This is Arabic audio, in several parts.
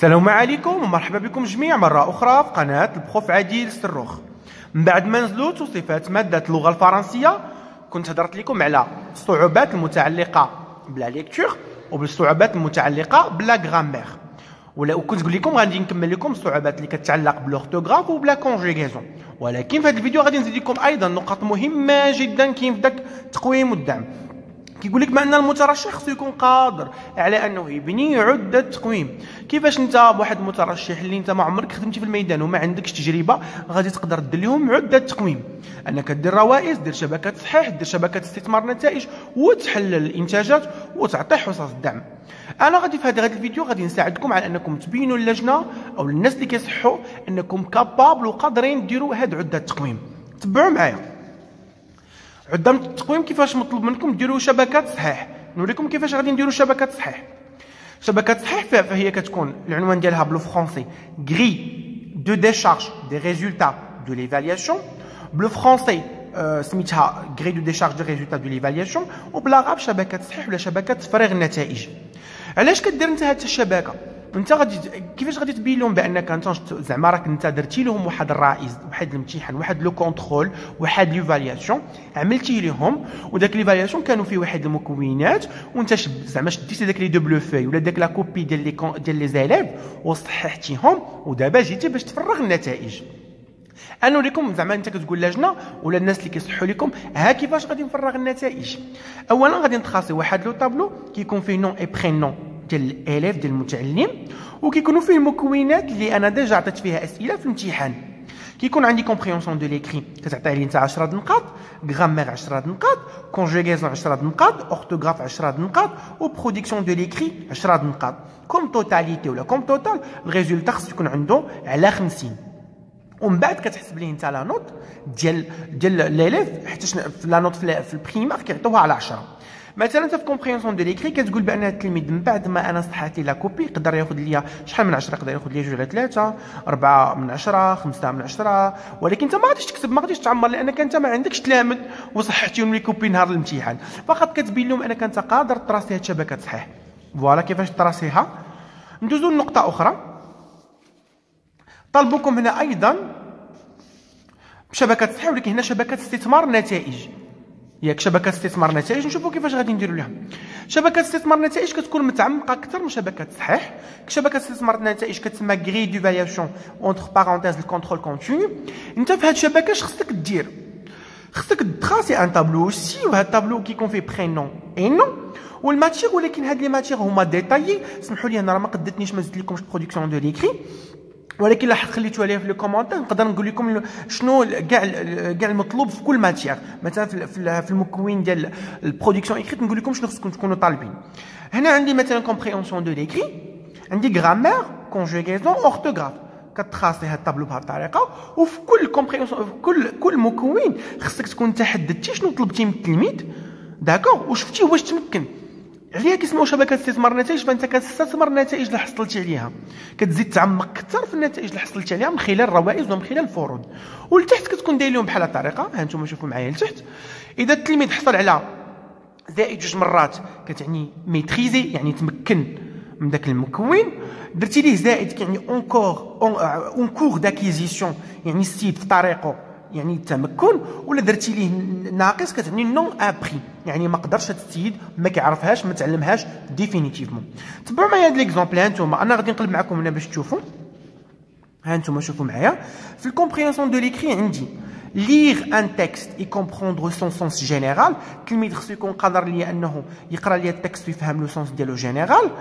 السلام عليكم ومرحبا بكم جميعا مرة أخرى في قناة البروف عادل السروخ. من بعد ما نزلت وصفات مادة اللغة الفرنسية كنت هضرت لكم على الصعوبات المتعلقة بلا ليكتور وبالصعوبات المتعلقة بلا غرامير، وكنت نقول لكم غادي نكمل لكم الصعوبات اللي كتعلق بالاورثوغراف وبلا كونجيغيزون. ولكن في هذا الفيديو غادي نزيد لكم ايضا نقاط مهمة جدا كاين في داك التقويم والدعم. كيقول لك بان المترشح خصو يكون قادر على انه يبني عده تقويم. كيفاش انت بواحد المترشح اللي انت ما عمرك خدمتي في الميدان وما عندكش تجربه غادي تقدر دير لهم عده تقويم؟ انك دير روائز، دير شبكات تصحيح، دير شبكات استثمار نتائج وتحلل الانتاجات وتعطي حصص الدعم. انا غادي في هذا الفيديو غادي نساعدكم على انكم تبينوا اللجنه او الناس اللي كيصحوا انكم كابابل وقادرين ديروا هاد عده تقويم. تبعوا معايا قدام التقويم كيفاش مطلوب منكم ديروا شبكات صحيح. نوريكم كيفاش غادي نديروا شبكات صحيح. شبكات صحيح فهي كتكون العنوان ديالها بلو فرونسي غري دو ديشارج دي ريزولتا دو ليفالياسيون، بلو فرونسي سميتها غري دو ديشارج دو ريزولتا دو ليفالياسيون، وبلاغاب شبكات صحيح ولا شبكات تفريغ النتائج. علاش كدير انت هاد الشبكه؟ انت غادي كيفاش غادي تبين لهم بانك انت زعما راك انت درتي لهم واحد الرائز، واحد الامتحان، واحد لو كونترول، واحد ليفالياسيون عملتي لهم، وداك ليفالياسيون كانوا فيه واحد المكونات وانت زعما شديتي داك لي دوبلو في ولا داك لا كوبي ديال لي زيليف وصححتيهم، ودابا جيتي باش تفرغ النتائج. انا نوريكم زعما انت كتقول لجنه ولا الناس اللي كيصحوا لكم ها كيفاش غادي نفرغ النتائج. اولا غادي نتخاصي واحد لو طابلو كيكون فيه نون اي برينون ديال الالف ديال المتعلم، وكيكونوا فيه المكونات اللي انا ديجا عطيت فيها اسئله في الامتحان. كيكون عندي كومبريونسيون دو ليكري كتعطي لي انت 10 نقاط، غرامير 10 نقاط، كونجيغيزون 10 نقاط، اورثوغراف 10 نقاط، وبرودكسيون دو ليكري 10 نقاط. كوم توتاليتي ولا كوم توتال الريزولتا خصو يكون عنده على 50. ومن بعد كتحسب ليه انت لا نوت ديال ليليف، حيت لا نوت في البريمير كيعطوها على 10. مثلا انت في كومبريونسيون دو ليكري كتقول بان التلميذ من بعد ما انا صححت لي لا كوبي يقدر ياخذ ليا شحال من 10، يقدر ياخذ ليا 2 على 3، 4 من 10، 5 من 10. ولكن انت ما غاديش تكتب، ما غاديش تعمر، لانك انت ما عندكش تلامذ وصححتيهم لي كوبي نهار الامتحان. فقط كتبين لهم انك انت قادر تراسي هاد الشبكات صحيح. فوالا كيفاش تراسيها. ندوزو لنقطه اخرى. طلبوكم هنا ايضا شبكات صحيح، ولكن هنا شبكات استثمار نتائج. ياك شبكات استثمار نتائج نشوفوا كيفاش غادي نديروا لها. شبكات استثمار نتائج كتكون متعمقه اكثر من شبكات صحيح. شبكات استثمار النتائج كتسمى غري ديفالياسيون اونتر بارونتيز الكونترول كونتينيو. انت في هاد الشبكه اش خصك دير؟ خصك تخاصي ان طابلو سي، وهذا الطابلو كيكون فيه برينون اي نون والماتيغ، ولكن هاد لي ماتيغ هما ديتايي. سمحوا لي انا راه ما قدتنيش ما زدت لكمش برودكسيون دو ليكري، ولكن لا خليتوها ليا في لي كومونتير نقدر نقول لكم شنو كاع المطلوب في كل ماتيير. مثلا في المكون ديال البرودكسيون ايكريت نقول لكم شنو خصكم تكونوا طالبين. هنا عندي مثلا كومبريونسيون دو ليكري، عندي غرامير، كونجيغيزون، اورثوغراف. كتخاصي هاد الطابلو بهاد الطريقه، وفي كل كومبريونسيون في كل مكون خصك تكون تحددتي شنو طلبتي من التلميذ، داكوغ، وشفتي واش تمكن. عليها كيسموا شبكات استثمار النتائج، فانت كتستثمر النتائج اللي حصلتي عليها، كتزيد تعمق اكثر في النتائج اللي حصلتي عليها من خلال الروائز ومن خلال الفروض. ولتحت كتكون داير لهم بحال الطريقه. ها انتم شوفوا معايا لتحت. اذا التلميذ حصل على زائد 2 مرات كتعني ميتريزي، يعني تمكن من داك المكون. درتي ليه زائد كيعني اون كور داكيزيسيون، يعني السيد في طريقه يعني التمكن. ولا درتي ليه ناقص كتعني نون ابري، يعني ما قدرش هذا السيد ما كيعرفهاش ما تعلمهاش ديفينيتيفمون. تبعوا معايا هذا ليكزومبل. ها انتم انا غادي نقلب معكم هنا باش تشوفوا. ها انتم شوفوا معايا في الكومبريونسيون دو ليكري عندي ليغ ان تكست اي كومبروندر سون سونس جينيرال. التلميذ خصو يكون قادر ليا انه يقرا ليا التكست ويفهم لو سونس ديالو جينيرال.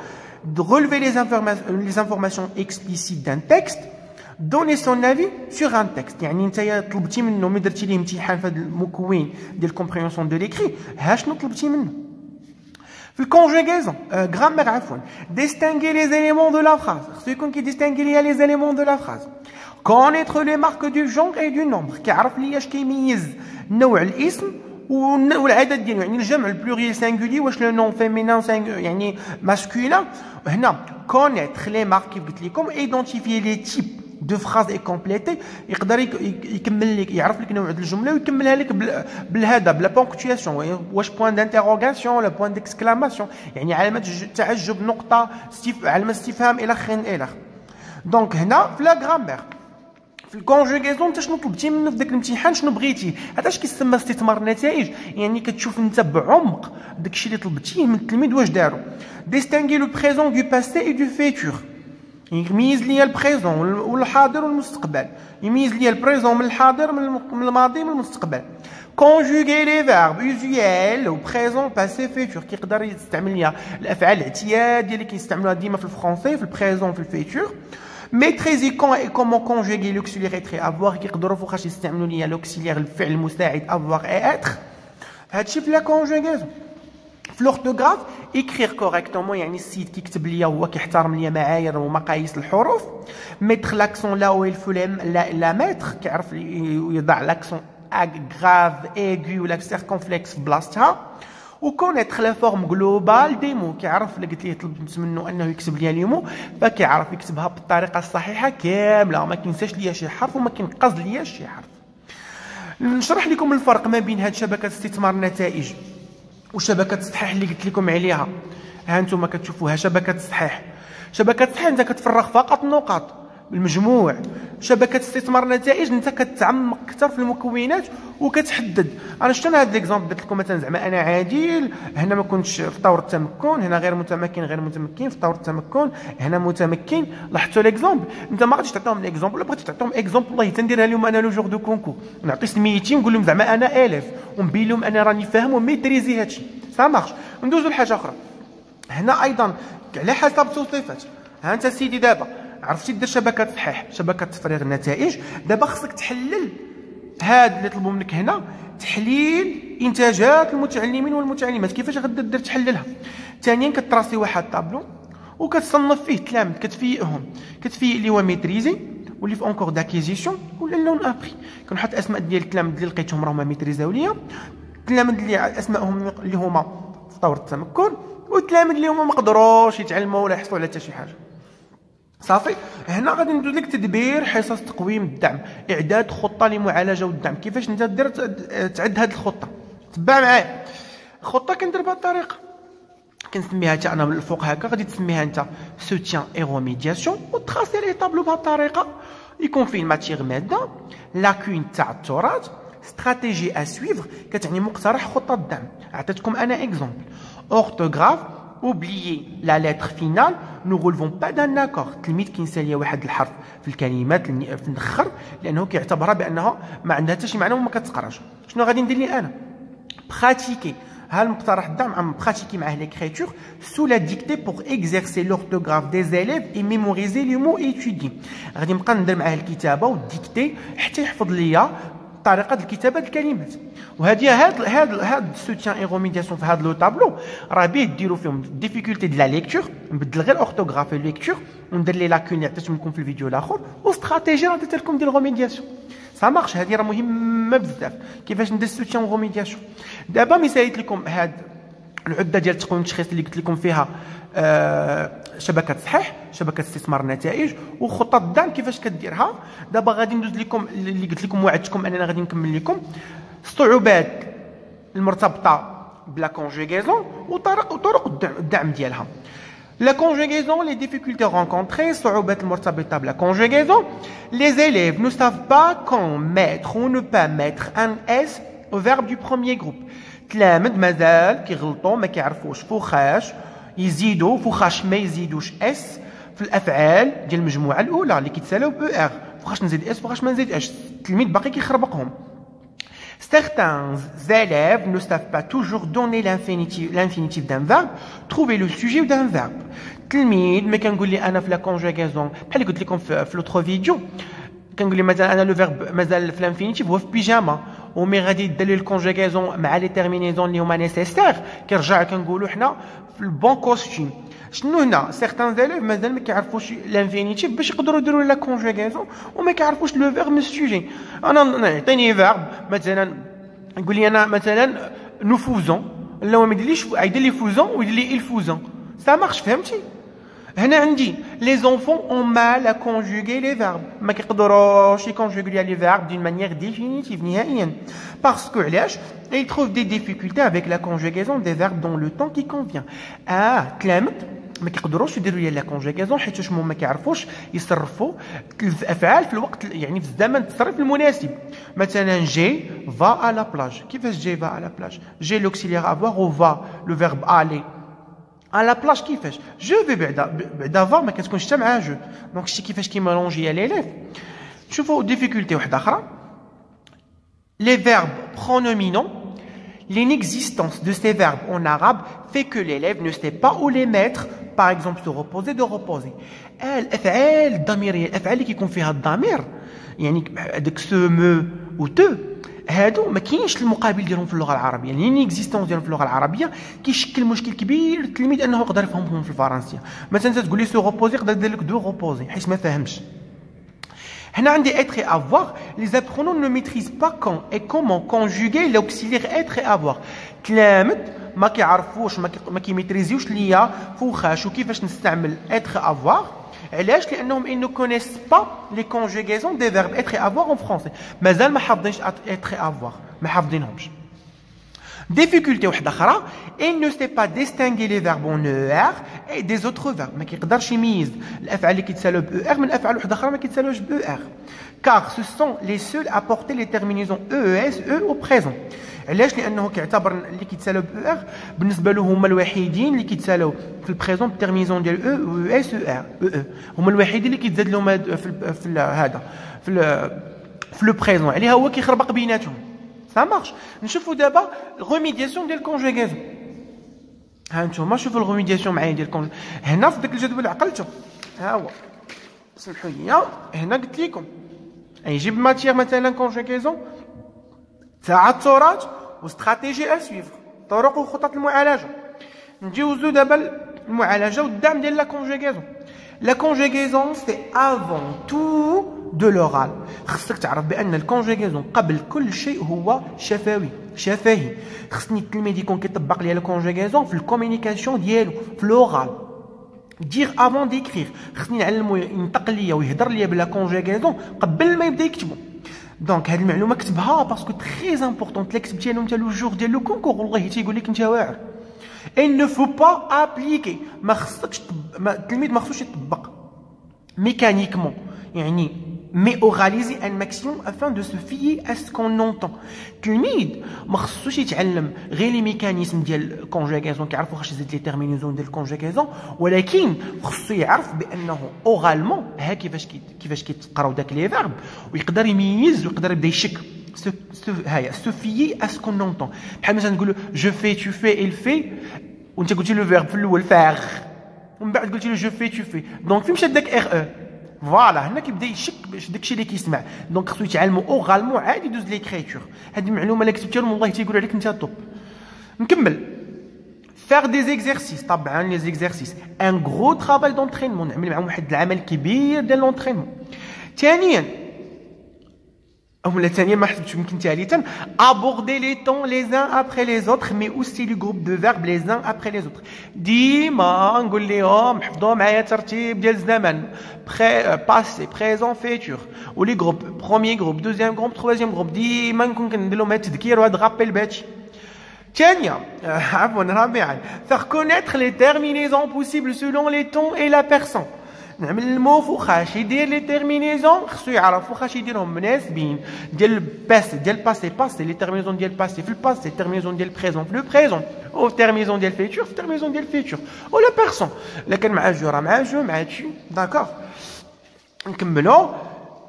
رelever les informations explicites d'un texte. donner son avis sur un texte. يعني انت طلبتي منه ملي درتي ليه امتحان في هذا المكون ديال كومبريونسيون دو ليكري، ها شنو طلبتي منه. في الكونجيغيزون غرامير عفوا distinguer les éléments de la phrase. خصو يكون كيديستانغي ليا les éléments de la phrase. connaître les marques du genre et du nombre. كيعرف ليا اش كيميز نوع الاسم والعدد ديالو، يعني الجمع البلوريال سانغولي واش لو نون فيمينان يعني ماسكولين. هنا connaître les marques كيف قلت لكم، identifier les types دو فراز اي كومبليتي، يقدر يكمل لك يعرف لك نوع الجمله ويكملها لك بالهذا بلا بونكتواسيون، واش بوان دانتيروغاسيون ولا بوان ديكسكلاماسيون، يعني علامه تعجب، نقطه، علامه استفهام الى اخره الى اخره. دونك هنا في لا غرامير في الكونجوغيزون انت شنو طلبتي منه في داك الامتحان شنو بغيتي. هذا اش كيسمى استثمار النتائج، يعني كتشوف انت بعمق داكشي اللي طلبتيه من التلميذ واش دارو. ديستانغي لو بريزون دو باسي اي دو فيتور، يميز ليا البريزون والحاضر والمستقبل، يميز ليا البريزون من الحاضر من الماضي من المستقبل. كونجوغي لي فيرب يوزويل و بريزون باسي فيتور، كيقدر يستعمل ليا الافعال الاعتياديه اللي كيستعملوها ديما في الفرونسي في البريزون في الفيتور. ميتريزي كون اي كومون كونجوغي لوكسيليير اتر افوار، كيقدروا فوقاش يستعملوا ليا لوكسيليير الفعل المساعد افوار اي اتر. هادشي في لا كونجوغيزون. في لورتوغراف اكرير كوريكتومون، يعني السيد كيكتب ليا هو كيحترم ليا معايير ومقاييس الحروف. ميتر لاكسون لا ويل فو لا ميتر، كيعرف يضع لاكسون غراف ايغو ولا سيركونفلكس في بلاصتها. وكونيتر لا فورم جلوبال دي مو، كيعرف الا قلت ليه طلبت منه انه يكتب ليا لي مو فكيعرف يكتبها بالطريقه الصحيحه كامله، ما كينساش ليا شي حرف وما كينقص ليا شي حرف. نشرح لكم الفرق ما بين هاد شبكه استثمار النتائج وشبكه التصحيح اللي قلت لكم عليها. ها انتم كتشوفوها شبكه التصحيح. شبكه التصحيح انت كتفرغ فقط النقط بالمجموع. شبكه استثمار النتائج انت كتعمق اكثر في المكونات وكتحدد. انا شفت هذا ليكزامبل درت لكم مثلا زعما انا عادل، هنا ما كنتش في طور التمكن، هنا غير متمكن في طور التمكن، هنا متمكن. لاحظتوا ليكزامبل، انت ما غاديش تعطيهم ليكزامبل، ولا بغيتي تعطيهم اكزامبل والله تنديرها لهم انا لو جور دو كونكور، نعطي سميتي نقول لهم زعما انا الف ونبين لهم انا راني فاهم وميتريزي هادشي سا مارش. ندوزو لحاجه اخرى. هنا ايضا على حسب الصفات. ها انت سيدي دابا عرفتي دير شبكه تصحيح، شبكه تفريغ النتائج. دابا خصك تحلل هاد اللي طلبوا منك هنا، تحليل انتاجات المتعلمين والمتعلمات. كيفاش غدير تحللها؟ ثانيا كتراسي واحد الطابلو وكتصنف فيه التلاميذ، كتفيئهم، كتفيئ اللي هو ميتريزي واللي في اونكور داكيزيسيون ولا اللون ابري. كنحط اسماء ديال التلاميذ اللي لقيتهم راهما ميتريزاو ليا، التلاميذ اللي اسمائهم اللي هما في طور التمكن، والتلاميذ اللي هما ما قدروش يتعلموا ولا يحصلوا على حتى شي حاجه. صافي. هنا غادي ندوز لك تدبير حصص تقويم الدعم، اعداد خطه لمعالجه الدعم. كيفاش انت دير تعد هذه الخطه؟ تبع معايا. الخطه كندير بهذه الطريقه، كنسميها حتى انا من الفوق هكا، غادي تسميها انت سوتيان اي روميدياسيون، وتخاصي ليه طابلو بهذه الطريقه يكون فيه الماتيغ ماده، لاكون تاع التراث، استراتيجي اسويفر، كتعني مقترح خطه الدعم. عطيتكم انا اكزومبل. اورتوغراف oublier la lettre finale, nous relevons pas d'un accord. التلميذ كينسى ليا واحد الحرف في الكلمات في الاخر لانه كيعتبرها بانها ما عندها حتى شي معنى وما كتقراش. شنو غادي ندير لي انا؟ براتيكي ها المقترح الدعم، عم براتيكي معاه ليكريتور sous la dictée pour exercer l'orthographe des élèves et mémoriser les mots étudiés. غادي نبقى ندير معاه الكتابه والديكتي حتى يحفظ ليا طريقه الكتابه الكلمات. وهذه هاد السوتيان اي روميدياسيون في هذا لو طابلو راه بيه ديروا فيهم ديفيكولتي ديال لا ليكتور، نبدل غير اورثوغراف ليكتور وندير لي لاكون اللي عطيتهم لكم في الفيديو الاخر، واستراتيجي راه درت لكم ديال روميدياسيون. سا مارش. هذه راه مهمه بزاف كيفاش ندير سوتيان روميدياسيون. دابا مثاليت لكم هاد العده ديال التقويم التشخيصي اللي قلت لكم فيها شبكه تصحيح، شبكه استثمار النتائج، وخطه الدعم كيفاش كديرها. دابا غادي ندوز لكم اللي قلت لكم وعدتكم اننا غادي نكمل لكم الصعوبات المرتبطه بلا كونجوغيزون وطرق الدعم ديالها. La conjugaison, les difficultés rencontrées, الصعوبات المرتبطه بلا conjugaison. Les élèves ne savent pas quand mettre ou ne pas mettre un S au verbe du premier groupe. تلامذ مازال كيغلطوا ما كيعرفوش فوخاش يزيدوا، فوخاش ما يزيدوش اس في الافعال ديال المجموعه الاولى اللي كيتسالاو بو ار. فوخاش نزيد اس فوخاش ما نزيد اس، التلميذ باقي كيخربقهم. Certains élèves ne savent pas toujours donner l'infinitif d'un verbe, trouver le sujet d'un verbe. التلميذ ما كنقول لي انا في لا كونجوغيزون بحال اللي قلت لكم في لوتر فيديو، كنقول لي مثلا انا لو فيرب مازال في الانفينيتيف هو في بيجاما، ومي غادي دير لي الكونجوغيزون مع لي تيرمينيزون اللي هما نيسيسير كيرجع كنقولوا حنا في البون كوستيم. شنو هنا؟ سيغتان زيليف مازال ما كيعرفوش الانفينيتيف باش يقدروا يديروا لا كونجوغيزون وما كيعرفوش لو فيرب من السوجي. انا نعطيني فيرب مثلا يقول لي انا مثلا نفوزون، لا هو ما يديرليش يدير لي فوزون ويدير لي الفوزون. سا مارش. فهمتي؟ هنا عندي لي زونفون اون مال ا كونجوغي لي فيرب، ما كيقدروش يكونجوغي لي فيرب دون مانيير ديفينيتيف نهائيا. باسكو علاش؟ ils trouvent des difficultés avec la conjugaison des verbes dans le temps qui convient. تلامذ ما كيقدروش يديروا ليا لا كونجيغازون حيت هما ما كيعرفوش يصرفوا الافعال في الوقت يعني في الزمن التصريف المناسب. مثلا جي فا على بلاج. كيفاش جي فا على بلاج؟ جي لوكسيليير افوار و فا لو فيرب الي على بلاج. كيفاش جو في بعدا فا ما كتكونش حتى مع جو. دونك شتي كيفاش كيمالونجي ليليف. شوفوا ديفيكولتي واحده اخرى. Les verbes pronominaux, l'inexistence de ces verbes en arabe fait que l'élève ne sait pas où les mettre. Par exemple, se reposer, de reposer. الأفعال الضميرية، الأفعال اللي كيكون فيها الضمير، يعني هذاك سو مو و تو، هادو ما كاينش المقابل ديالهم في اللغة العربية. يعني l'inexistence ديالهم في اللغة العربية كيشكل مشكل كبير للتلميذ أنه يقدر يفهمهم في الفرنسية. مثلا تقول لي سو reposer يقدر يدير لك دو reposer حيت ما فاهمش. هنا عندي être et avoir. Les apprenants ne maîtrisent pas quand et comment conjuguer l'auxiliaire être et avoir. تلامذ ما كيعرفوش ما كيميتريزيوش ليا فوخاش وكيفاش نستعمل être et avoir. علاش؟ لانهم ils ne connaissent pas les conjugaisons des verbes être et avoir en français. مازال ما حافظينش être et avoir، ما حافظينهمش. Difficulté واحدة أخرى، il ne sait pas distinguer les verbes en ER et des autres verbes. ما كيقدرش يميز الأفعال اللي كيتسالوا ب ER من أفعال واحدة أخرى ما كيتسالوش ب ER. Car ce sont les seuls à porter les terminaisons EES E au présent. علاش؟ لأنه كيعتبر اللي كيتسالوا ب ER بالنسبة له هما الوحيدين اللي كيتسالوا في البريزون بالترميزون ديال E و ES ER EE. هما الوحيدين اللي كيتزاد لهم في هذا في لو بريزون، عليها هو كيخربق بيناتهم. Ça marche. نشوفوا دابا الريميدياسيون ديال الكونجيغازون. ها نتوما شوفوا الريميدياسيون معايا ديال الكونج. هنا في داك الجدول اللي عقلته ها هو، سمحوا لي، هنا قلت لكم يجيب ماتيير مثلا كونجيغازون تاع التراث واستراتيجي اسويفر، طرق وخطط المعالجه. نجيوزو دابا المعالجه والدعم ديال لا كونجيغازون. La conjugaison, c'est avant tout de l'oral. خصك تعرف بأن الكونجيغازون قبل كل شيء هو شفهي. خصني التلميذ يكون كيطبق لي الكونجيغازون في الكومينيكاسيون ديالو في لوغال. دير افون ديكريغ، خصني نعلمو ينطق ليا ويهضر ليا بلا كونجيغازون قبل ما يبدا يكتبو. دونك هاد المعلومه كتبها باسكو تري امبورطونت. لا كتبتيها انت لو جور ديال لو كونكور والله تيقول لك انت واعر. Il ne faut pas appliquer. ما خصكش التلميذ ما خصوش يطبق mécaniquement، يعني mais oraliser un maximum afin de se fier à ce qu'on entend. التلميذ ما خصوش يتعلم غير لي ميكانيزم ديال الكونجيغازون، كيعرف واش يزيد لي تيرمينيزون ديال الكونجيغازون، ولكن خصو يعرف بانه اورالمون ها كيفاش كيتقراو داك لي فيرب، ويقدر يميز ويقدر يبدا يشك هيا se fier à ce qu'on entend. بحال مثلا نقولوا جو في تو في il fait وانت قلتي له فيرب في الاول فاغ ومن بعد قلتي له جو في تو في، دونك فين مشى داك ار او؟ فوالا هنا كيبدا يشك باش داكشي اللي كيسمع. دونك خصو يتعلموا اورالمون عادي يدوز ليكريتور. هذه المعلومه اللي كتبتيها لهم والله تيقول عليك انت توب. نكمل. faire des exercices. طبعا les exercices un gros travail d'entraînement، نعمل معاهم واحد العمل كبير ديال لونترينمون. ثانيا ما حسبتش يمكن ثالثا aborder les temps les uns après les autres mais aussi le groupe de verbes les uns après les autres. ديما نقول لهم حفظوا معايا ترتيب ديال الزمن passé présent futur ولي جروب بروميير جروب دوزيام جروب تروازيام جروب. ديما نكون كندير لهم هذا التذكير وهذا غابيل باتشي. ثانيا رابعا faire connaître les terminaisons possibles selon les temps et la personne. نعمل المو فوخاش يدير لي تيرمينيزون خصو يعرف فوخاش يديرهم مناسبين ديال الباسي ديال باسي لي تيرمينيزون ديال الباسي في الباسي، تيرمينيزون ديال البريزون في لو بريزون، او تيرمينيزون ديال الفيتور في تيرمينيزون ديال الفيتور ولا بيرسون. الا كان مع جو راه مع جو مع تشي. داكوغ نكملوا.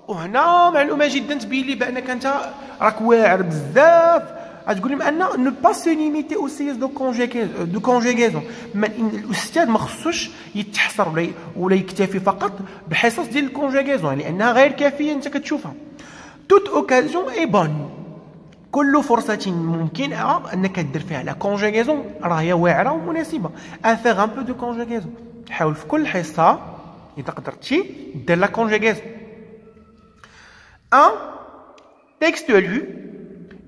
وهنا معلومه جدا تبين لي بانك انت راك واعر بزاف. غتقول لهم ان نو با سو ليميتي او سيز دو كونجيغازون. الاستاذ ما خصوش يتحصر ولا يكتفي فقط بحصص ديال الكونجيغازون لانها غير كافيه انت كتشوفها. توت اوكازيون اي بون، كل فرصه ممكنه انك دير فيها لا كونجيغازون راهي واعره ومناسبه. افير ان بو دو كونجيغازون، حاول في كل حصه اذا قدرتي دير لا كونجيغازون. ان تكست lu،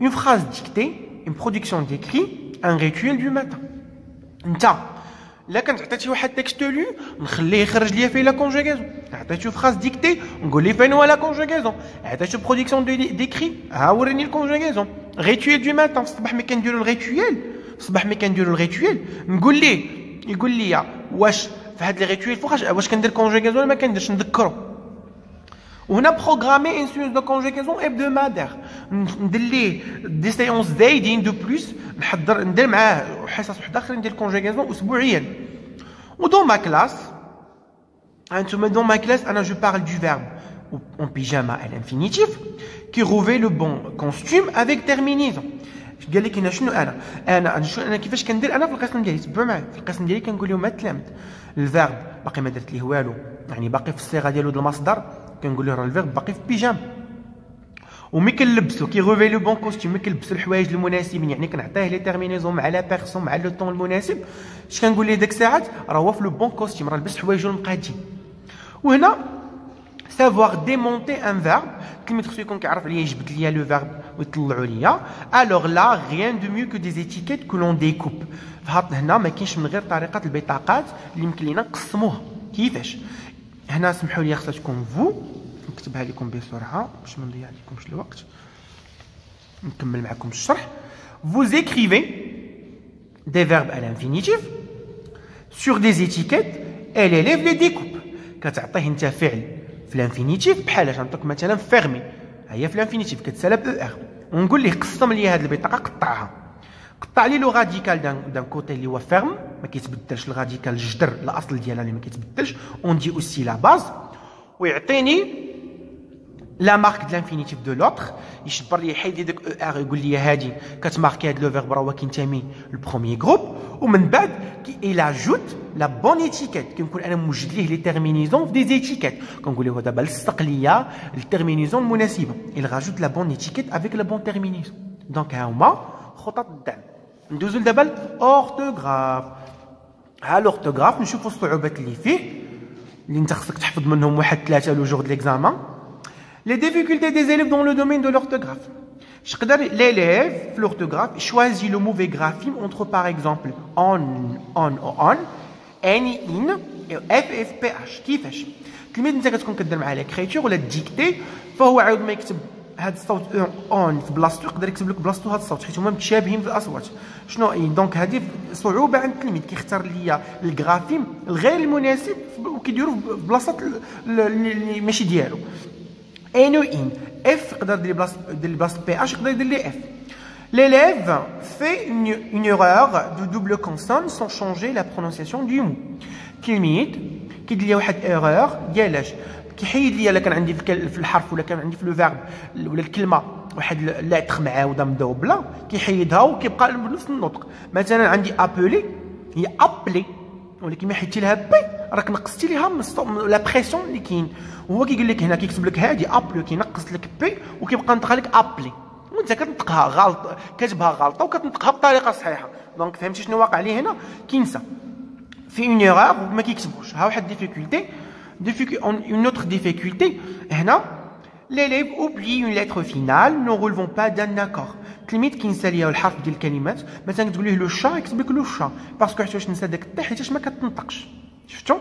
une phrase dictée، une production d'écrit، un rituel du matin. انت لا كنت عطيتي واحد تكست لو نخليه يخرج ليا فيه لا كونجيغازون، عطيتو فراز ديكتي نقول ليه فين هو لا كونجيغازون، عطيتو برودكسيون ديكري ها وريني الكونجيغازون. ريتويل دو ماتان، الصباح ملي كنديرو الريتويل نقول ليه يقول لي واش في هاد لي ريتويل فوقاش واش كندير كونجيغازون ولا ما كنديرش نذكرو. وهنا بروغرامي ان سيونس دو كونجيغازون hebdomadaire ندير ليه دي سيونس زايدين دو بلوس ندير معاه حصص وحده اخرى ندير كونجيغازون اسبوعيا. ودون ما كلاس هانتوما دون ما كلاس انا جو بارل دو فيرب en pyjama à l'infinitif qui revêt le bon costume avec terminaison. قال لك هنا شنو انا كيفاش كندير انا في القسم ديالي. تبعوا معايا في القسم ديالي كنقول لهم التلامذ الفيرب باقي ما درت ليه والو، يعني باقي في الصيغه ديالو د المصدر، كنقول له راه الفيرب باقي في بيجام. ومي كنلبسو كي غوفي لو بون كوستيم، مي كنلبس الحوايج المناسبين، يعني كنعطيه لي تيرمينيزون مع لا بيرسون مع لو طون المناسب. اش كنقول ليه ديك الساعات؟ راه هو في لو بون كوستيم، راه لبس حوايجو المقادين. وهنا savoir démonter un verbe التلميذ خصو يكون كيعرف عليا يجبد ليا لو فيرب ويطلعوا ليا. alors là rien de mieux que des étiquettes que l'on découpe. هنا ما كاينش من غير طريقه البطاقات اللي يمكن لينا نقسموها. كيفاش؟ هنا سمحوا لي خصها تكون فو، نكتبها لكم بسرعه باش ما نضيع لكمش الوقت، نكمل معكم الشرح. vous écrivez des verbes à l'infinitif sur des étiquettes et l'élève les découpe. كتعطيه انت فعل في الانفينيتيف بحال غنعطيك مثلا فيرمي، هي في الانفينيتيف كتسالى ب او ار، ونقول ليه قسم لي هذه البطاقه، قطعها، قطع لي لو راديكال دان كوتي اللي هو فيرم ما كيتبدلش، الراديكال الجذر الاصل ديالها اللي ما كيتبدلش، اون دي اوسي لا باز، ويعطيني لا مارك د لانفينيتيف دو لوتر، يشبر لي يحيد لي داك او ار يقول لي هادي كتماركي هاد لو فيرب راه هو كينتمي للبروميي جروب، ومن بعد il ajoute la bonne étiquette. كنكون انا موجد ليه لي تيرمينيزون في دي زيتيكيت، كنقول له دابا لصق ليا التيرمينيزون المناسبه. il rajoute la bonne étiquette avec le bon terminaison. دونك ها هما خطط الدعم. ندوزو دابا الاورتوغراف. ها الاورتوغراف نشوفوا الصعوبات اللي فيه، اللي انت خصك تحفظ منهم واحد 3 لو جور د ليكزامان. Les difficultés des élèves dans le domaine de l'orthographe. L'élève, l'orthographe, choisit le mauvais graphime entre par exemple on, n, in et ffph. كيفاش؟ التلميذ انت كتكون كدير معاه ليكريتور ولا الديكتي، فهو عاود ما يكتب هذا الصوت اون في بلاصتو يقدر يكتب لك بلاصتو هذا الصوت، حيت هما متشابهين في الاصوات. شنو دونك هذه صعوبه عند التلميذ، كيختار ليا الجرافيم الغير المناسب وكيديرو في بلاصه اللي ماشي ديالو. ان ان اف يقدر يدير لي بلاصه بي اش، يقدر يدير لي اف. L'élève fait une erreur de double consonne sans changer la prononciation du mot. التلميذ كيدير لي واحد ايرور ديالاش، كيحيد لي الا كان عندي في الحرف ولا كان عندي في لو فيرب ولا الكلمه واحد لاتر معاوده مدوبله، كيحيدها وكيبقى بنفس النطق. مثلا عندي ابولي هي ابلي، ولكن ما حيدتي لها بي راك نقصتي ليها لا بريسيون اللي كاين. وهو كيقول لك هنا كيكتب لك هادي ابلو، كينقص لك بي وكيبقى نطقها لك ابلي، وانت كتنطقها غلط، كاتبها غلطه وكتنطقها بطريقه صحيحه. دونك فهمتي شنو واقع لي هنا؟ كينسى في اون ايرور وما كيكتبوش. ها واحد ديفيكولتي. Une autre difficulté, l'élève oublie une lettre finale ne relevant pas d'un accord. التلميذ كينسى ليا الحرف ديال الكلمات، مثلا تقول ليه لو شا يكتب لك لو شا، باسكو حيتاش نسى داك التي حيتاش ما كتنطقش. شفتوا؟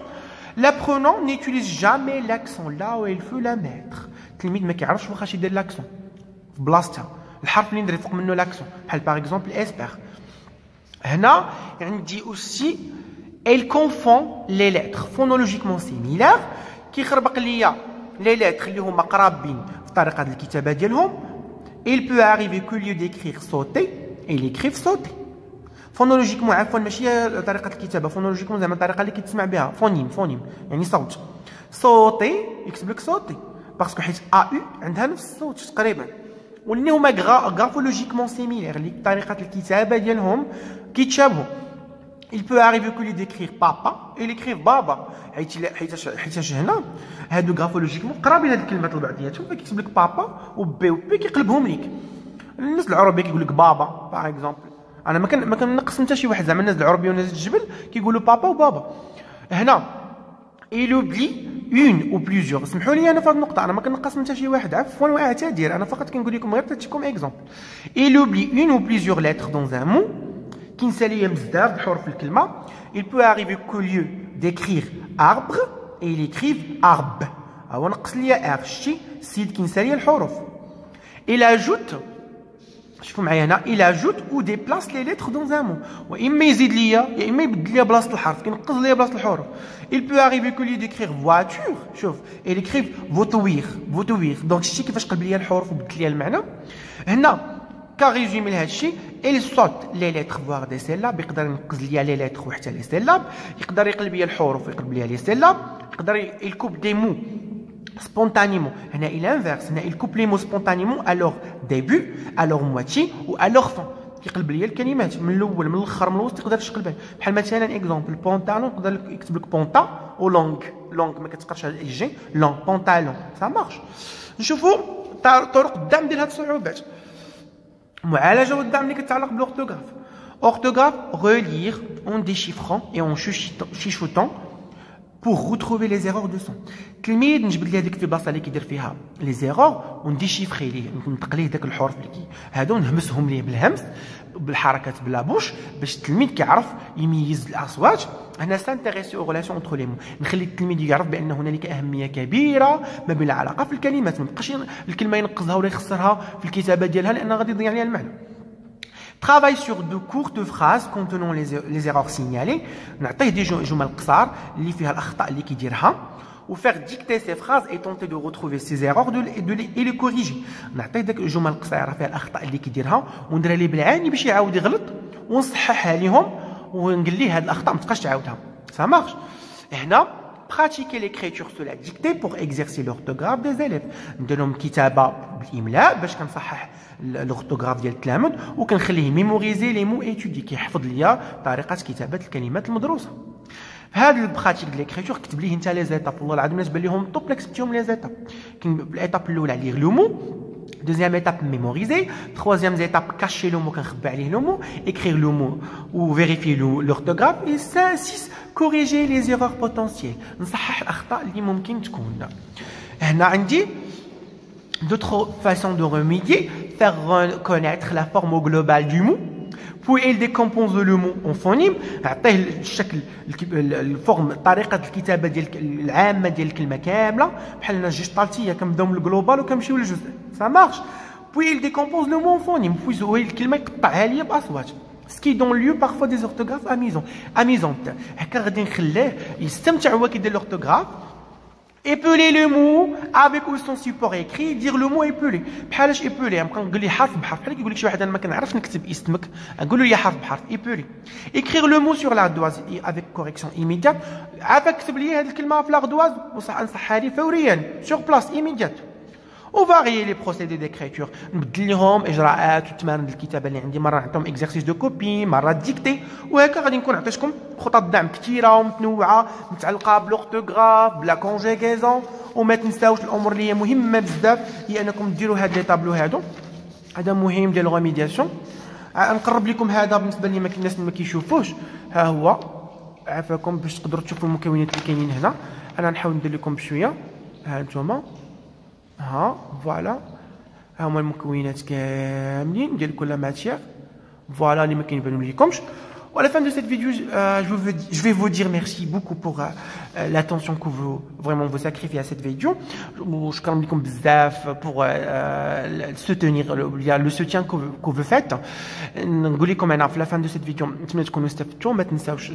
L'apprenant n'utilise jamais l'accent là où il faut la mettre. التلميذ ما كيعرفش واخاش يدير لاكسون في بلاصتها، الحرف اللي ندير فوق منه لاكسون، بحال باغ اكزومبل اسبر. هنا عندي اوسي elle confond les lettres phonologiquement similaires، كيخربق ليا les lettres اللي هما قرابين في طريقه الكتابه ديالهم. il peut arriver que lieu d'écrire sauter il écrive sauter. phonologiquement عفوا ماشي طريقه الكتابه، phonologiquement زعما الطريقه اللي كتسمع بها، فونيم يعني صوت. sauter يكتب لك sauter باسكو حيت ا او عندها نفس الصوت تقريبا، واللي هما غرافولوجيكمون سيميلير اللي طريقه الكتابه ديالهم كيتشابهوا. Il peut arriver que lui d'écrire papa et l'écrire baba، حيتاش هنا هادو غرافولوجيكمون قرابين هاد الكلمات لبعضياتهم، فكيكتب لك بابا وبي وبي كيقلبهم ليك. الناس العربيه كيقول لك بابا باغ اكزومبل، انا ما كنقص حتى شي واحد، زعما الناس العربيه والناس الجبل كيقولوا بابا وبابا. هنا il oublie une ou plusieurs، سمحوا لي انا في هاد النقطه انا ما كنقص حتى شي واحد، عفوا واعتذر، انا فقط كنقول لكم غير تاتيكم اكزومبل. il oublie une ou plusieurs lettres dans un mot، كينسى ليا بزاف الحروف الكلمه. il peut arriver qu'au lieu d'écrire arbre et il écrive arbre، هو نقص ليا ار، شتي السيد كينسى ليا الحروف. il ajoute شوفوا معايا هنا il ajoute ou déplace les lettres dans un mot واما يزيد ليا يا اما يبدل ليا بلاصه الحرف كينقص ليا بلاصه الحروف. il peut arriver que lui d'écrire voiture شوف il écrive voiture دونك شتي كيفاش قلب ليا الحروف وبدل ليا المعنى. هنا كريزومي لهذا الشيء il saute les lettres voire des syllabes يقدر ينقز ليا لي lettres وحتى لي سيلاب يقدر يقلب ليا الحروف ويقلب ليا لي سيلاب يقدر il coupe des mots spontanément. هنا il inverse هنا il coupe les mots spontanément à leur début à leur moitié ou à leur fin كيقلب ليا الكلمات من الاول من الاخر من الوسط يقدر يقلبها. بحال مثلا اكزومبل بونطالون يقدر يكتب لك بونطا او لونغ ما كتقراش هذا الجي لونغ بونطالون سا مارش. نشوفوا طرق الدعم ديال هاد الصعوبات. معالجه والدعم اللي كتعلق بالاورثوغراف. orthographe relire en déchiffrant et en chuchotant pour retrouver les erreurs de son. التلميذ نجبد ليه هذيك في البلاصه اللي كيدير فيها لي زيرور ونديشيفري ليه ننطق ليه داك الحروف اللي هادو نهمسهم ليه بالهمس بالحركات بلا بوش باش التلميذ كيعرف يميز الاصوات. هنا سانتيريسي او ريلاسيون اونتر لي مو نخلي التلميذ يعرف بان هنالك اهميه كبيره ما بين العلاقه في الكلمات ما يبقاش الكلمه ينقصها ولا يخسرها في الكتابه ديالها لان غادي يضيع عليها المعنى. Travaille sur de courtes phrases contenant les erreurs signalées. نعطيه دي جمل قصار اللي فيها الاخطاء اللي كيديرها و faire dicter ces phrases et tenter de retrouver ces erreurs et les corriger. نعطيه داك الجمل القصيره فيها الاخطاء اللي كيديرها ونديرها ليه بالعاني باش يعاود يغلط ونصححها ليهم ونقول ليه هاد الاخطاء ما تبقاش تعاودها. Ça marche. هنا pratiquer l'écriture sur la dictée pour exercer l'orthographe des élèves. ندير لهم كتابه بالاملاء باش كنصحح الاورثوغراف ديال التلامذ وكنخليه ميموريزي لي مو ايتودي كيحفظ ليا طريقه كتابه الكلمات المدروسه. في هذا البراتيك ديال ليكريتور كتب ليه انت لي زيتاب والله العظيم الا تبان لهم طوب كتبتيهم لي زيتاب. كاين الايتاب الاولى ليغ لو مو deuxième étape mémoriser troisième étape cacher le mot كنخبي عليه le mot écrire le mot ou vérifier l'orthographe et 6 corriger les erreurs potentielles نصحح الاخطاء اللي ممكن تكون. هنا عندي d'autres façons de remédier faire reconnaître la forme globale du mot puis il décompose le mot en phonème نعطيه الشكل الفورم طريقه الكتابه ديال العامه ديال الكلمه كامله بحال الجيستالتيه كنبداو من الجلوبال وكنمشيو للجزء ça marche puis il décompose le mot en phonème puis هو الكلمه يقطعها ليا باصوات ce qui donne lieu parfois des orthographes amusantes هكا غادي نخليه يستمتع هو كيدير l'orthographe épeler le mot avec ou son support écrit dire le mot épelé بحالاش épeler نبقى نقول ليه حرف بحرف بحال كيقول لك شي واحد انا ما كنعرفش نكتب اسمك نقول له يا حرف بحرف épeler écrire le mot sur l'ardoise avec correction immédiate عافاك كتب لي هذه الكلمه في l'ardoise ونصحها لي فوريا sur place immédiate ou varier les procédés d'écriture نبدل لهم اجراءات والتمارين الكتابه اللي عندي مره نعطيهم اكزرسيس دو كوبي مره ديكتي وهكا غادي نكون عطيتكم خطط دعم كثيره ومتنوعه متعلقه بالاورثوغراف بلا كونجيغيزون وما تنساوش الامور اللي هي مهمه بزاف هي انكم ديروا هاد لي طابلو هادو هذا مهم ديال الريميدياسيون. نقرب لكم هذا بالنسبه لي الناس اللي ما كيشوفوش ها هو عافاكم باش تقدروا تشوفوا المكونات اللي كاينين هنا. انا نحاول ندير لكم بشويه ها انتما ها فوالا ها هما المكونات كاملين ديال كل ماتيير فوالا اللي ما كيبانوا لكمش. À la fin de cette vidéo, je vais vous dire merci beaucoup pour l'attention que vous sacrifiez à cette vidéo. Je vous pour soutenir le soutien que vous faites. نقول لكم انا في la fin de cette vidéo نتمنى تكونوا استفدتوا ما تنساوش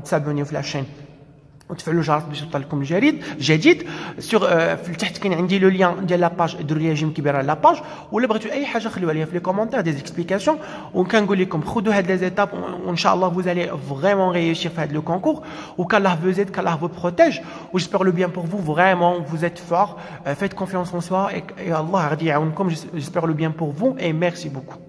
تابونيو في لاشين وتفعلوا الجرس باش يوصل لكم جديد في التحت كاين عندي لو لين ديال لاباج ديروا ليا جيم كبيره لاباج ولا بغيتوا اي حاجه خليوها ليا في لي كومونتير دي اكسبليكاسيون وكنقول لكم خذوا هاد لي زيتاب وان شاء الله vous allez vraiment réussir في هاد لو كونكور وكالله vous aide كالله vous protège و j'espère le bien pour vous vraiment vous êtes fort faites confiance en soi et Allah غادي يعاونكم j'espère le bien pour vous et merci beaucoup.